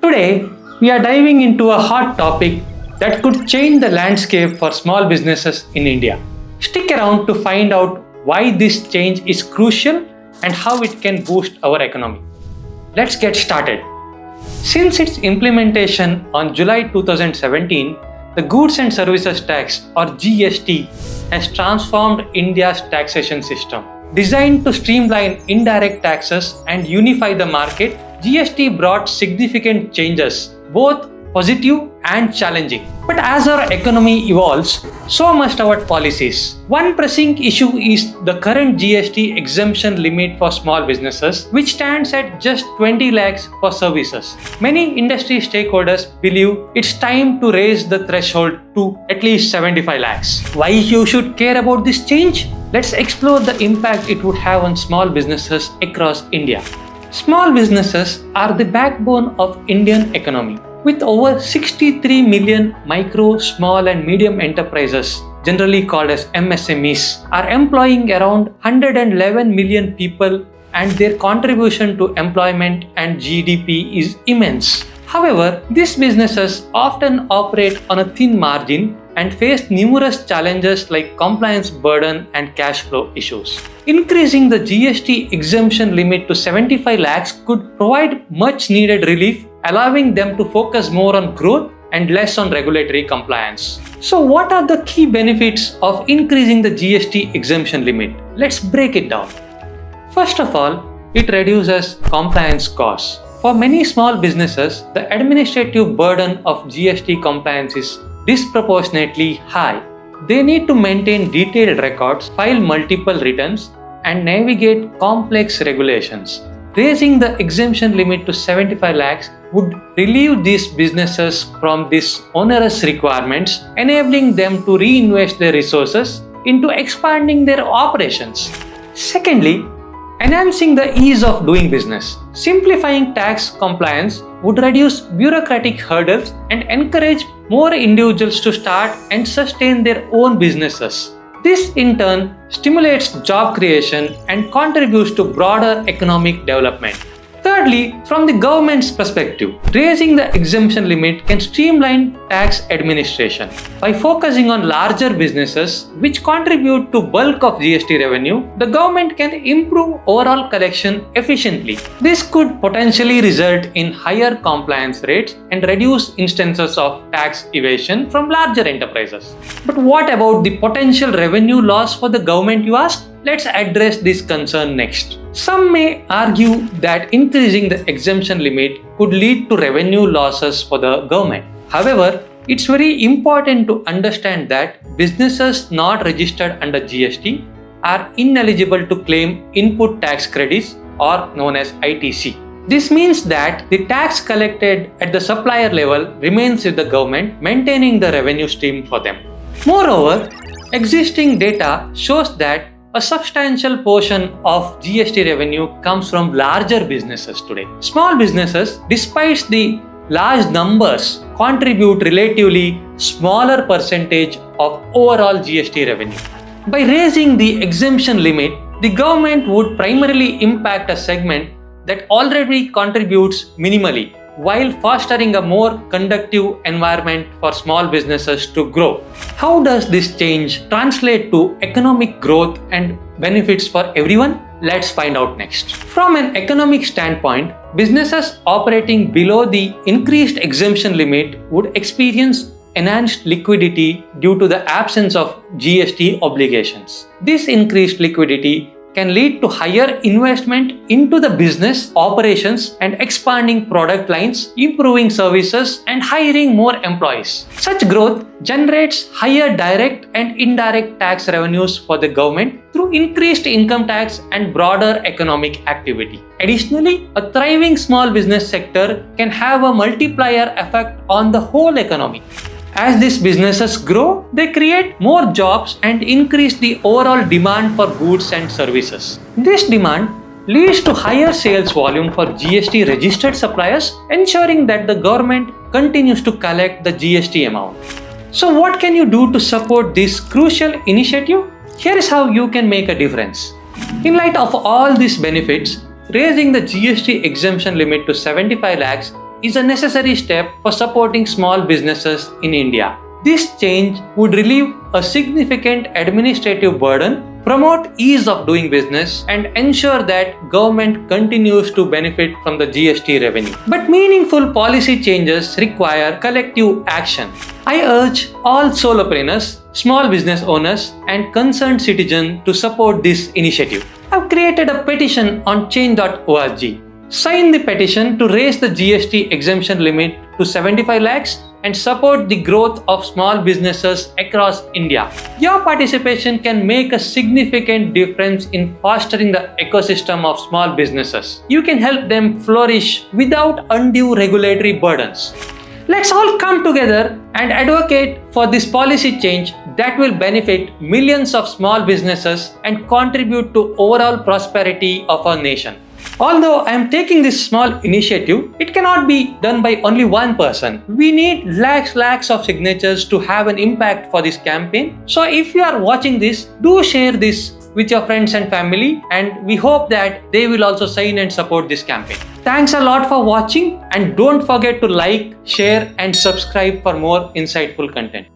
Today, we are diving into a hot topic that could change the landscape for small businesses in India. Stick around to find out why this change is crucial and how it can boost our economy. Let's get started. Since its implementation on July 2017, the Goods and Services Tax or GST has transformed India's taxation system. Designed to streamline indirect taxes and unify the market, GST brought significant changes, both positive and challenging. But as our economy evolves, so must our policies. One pressing issue is the current GST exemption limit for small businesses, which stands at just 20 lakhs for services. Many industry stakeholders believe it's time to raise the threshold to at least 75 lakhs. Why you should care about this change? Let's explore the impact it would have on small businesses across India. Small businesses are the backbone of Indian economy. With over 63 million micro, small and medium enterprises, generally called as MSMEs, are employing around 111 million people, and their contribution to employment and GDP is immense. However, these businesses often operate on a thin margin and face numerous challenges like compliance burden and cash flow issues. Increasing the GST exemption limit to 75 lakhs could provide much needed relief, allowing them to focus more on growth and less on regulatory compliance. So what are the key benefits of increasing the GST exemption limit? Let's break it down. First of all, it reduces compliance costs. For many small businesses, the administrative burden of GST compliance is disproportionately high. They need to maintain detailed records, file multiple returns, and navigate complex regulations. Raising the exemption limit to 75 lakhs would relieve these businesses from these onerous requirements, enabling them to reinvest their resources into expanding their operations. Secondly, enhancing the ease of doing business. Simplifying tax compliance would reduce bureaucratic hurdles and encourage more individuals to start and sustain their own businesses. This in turn stimulates job creation and contributes to broader economic development. Thirdly, from the government's perspective, raising the exemption limit can streamline tax administration. By focusing on larger businesses which contribute to bulk of GST revenue, the government can improve overall collection efficiently. This could potentially result in higher compliance rates and reduce instances of tax evasion from larger enterprises. But what about the potential revenue loss for the government, you ask? Let's address this concern next. Some may argue that increasing the exemption limit could lead to revenue losses for the government. However, it's very important to understand that businesses not registered under GST are ineligible to claim input tax credits, or known as ITC. This means that the tax collected at the supplier level remains with the government, maintaining the revenue stream for them. Moreover, existing data shows that a substantial portion of GST revenue comes from larger businesses today. Small businesses, despite the large numbers, contribute relatively smaller percentage of overall GST revenue. By raising the exemption limit, the government would primarily impact a segment that already contributes minimally, while fostering a more conducive environment for small businesses to grow. How does this change translate to economic growth and benefits for everyone? Let's find out next. From an economic standpoint, businesses operating below the increased exemption limit would experience enhanced liquidity due to the absence of GST obligations. This increased liquidity can lead to higher investment into the business operations and expanding product lines, improving services, and hiring more employees. Such growth generates higher direct and indirect tax revenues for the government through increased income tax and broader economic activity. Additionally, a thriving small business sector can have a multiplier effect on the whole economy. As these businesses grow, they create more jobs and increase the overall demand for goods and services. This demand leads to higher sales volume for GST registered suppliers, ensuring that the government continues to collect the GST amount. So what can you do to support this crucial initiative? Here is how you can make a difference. In light of all these benefits, raising the GST exemption limit to 75 lakhs is a necessary step for supporting small businesses in India. This change would relieve a significant administrative burden, promote ease of doing business, and ensure that government continues to benefit from the GST revenue. But meaningful policy changes require collective action. I urge all solopreneurs, small business owners, and concerned citizens to support this initiative. I've created a petition on change.org. Sign the petition to raise the GST exemption limit to 75 lakhs and support the growth of small businesses across India. Your participation can make a significant difference in fostering the ecosystem of small businesses. You can help them flourish without undue regulatory burdens. Let's all come together and advocate for this policy change that will benefit millions of small businesses and contribute to overall prosperity of our nation. Although I am taking this small initiative, it cannot be done by only one person. We need lakhs of signatures to have an impact for this campaign. So if you are watching this, do share this with your friends and family, and we hope that they will also sign and support this campaign. Thanks a lot for watching, and don't forget to like, share and subscribe for more insightful content.